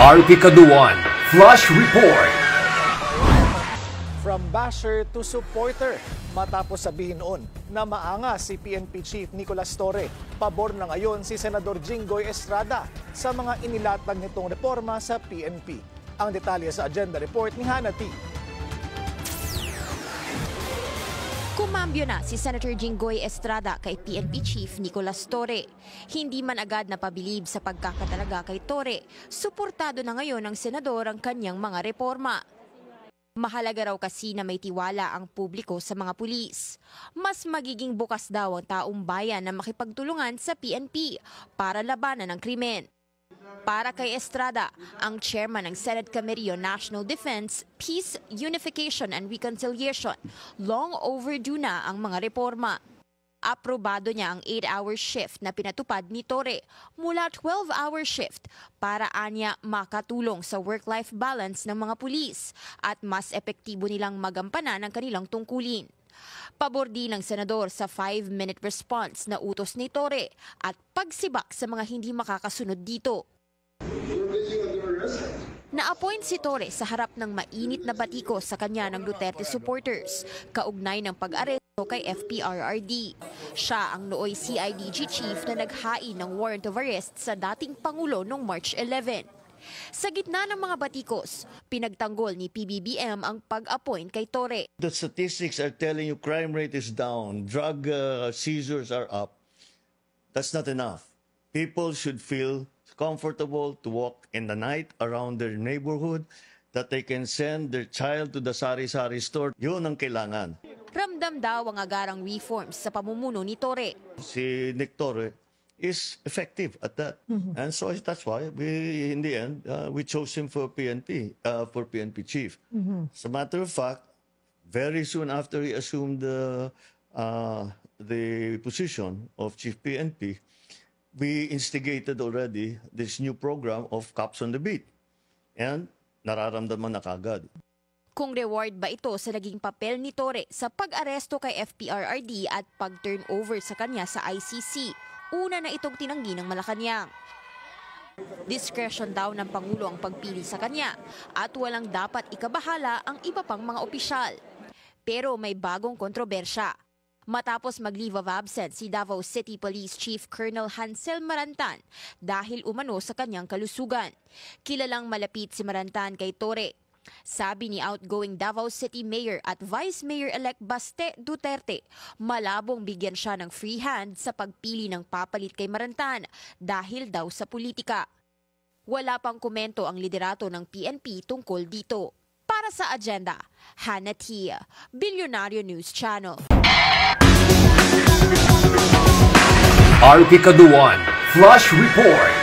RP Kaduan Flash Report. From basher to supporter, matapos sabihin noon na maangas si PNP Chief Nicolas Torre, pabor na ngayon si Senador Jinggoy Estrada sa mga inilatag nitong reforma sa PNP. Ang detalye sa agenda report ni Hannah T. Kumambyo na si Senator Jinggoy Estrada kay PNP Chief Nicolas Torre. Hindi man agad napabilib sa pagkakatalaga kay Torre, suportado na ngayon ng senador ang kanyang mga reforma. Mahalaga raw kasi na may tiwala ang publiko sa mga pulis. Mas magiging bukas daw ang taong bayan na makipagtulungan sa PNP para labanan ang krimen. Para kay Estrada, ang chairman ng Senate Committee on National Defense, Peace, Unification and Reconciliation, long overdue na ang mga reforma. Aprobado niya ang 8-hour shift na pinatupad ni Torre mula 12-hour shift para anya makatulong sa work-life balance ng mga pulis at mas epektibo nilang magampanan ang kanilang tungkulin. Pabor din ng senador sa 5-minute response na utos ni Torre at pagsibak sa mga hindi makakasunod dito. Na-appoint si Torre sa harap ng mainit na batiko sa kanya ng Duterte supporters, kaugnay ng pag-aresto kay FPRRD. Siya ang nooy CIDG chief na naghain ng warrant of arrest sa dating Pangulo noong March 11. Sa gitna ng mga batikos, pinagtanggol ni PBBM ang pag-appoint kay Torre. The statistics are telling you crime rate is down, drug seizures are up. That's not enough. People should feel comfortable to walk in the night around their neighborhood, that they can send their child to the sari-sari store. Yun ang kailangan. Ramdam daw ang agarang reforms sa pamumuno ni Torre. Si Nick Torre is effective at that. And so that's why we, in the end, we chose him for PNP chief. As a matter of fact, very soon after he assumed the position of chief PNP, we instigated already this new program of Cops on the Beat. And nararamdaman na kagad. Kung reward ba ito sa naging papel ni Torre sa pag-aresto kay FPRRD at pag-turnover sa kanya sa ICC, una na itong tinanggi ng Malacanang. Discretion daw ng Pangulo ang pagpili sa kanya at walang dapat ikabahala ang iba pang mga opisyal. Pero may bagong kontrobersya. Matapos mag-leave of absence si Davao City Police Chief Colonel Hansel Marantan dahil umano sa kanyang kalusugan. Kilalang malapit si Marantan kay Torre. Sabi ni outgoing Davao City Mayor at Vice Mayor-elect Baste Duterte, malabong bigyan siya ng free hand sa pagpili ng papalit kay Marantan dahil daw sa politika. Wala pang komento ang liderato ng PNP tungkol dito. Para sa agenda, Hannah T. Billionario News Channel. RP Kaduan Flash Report.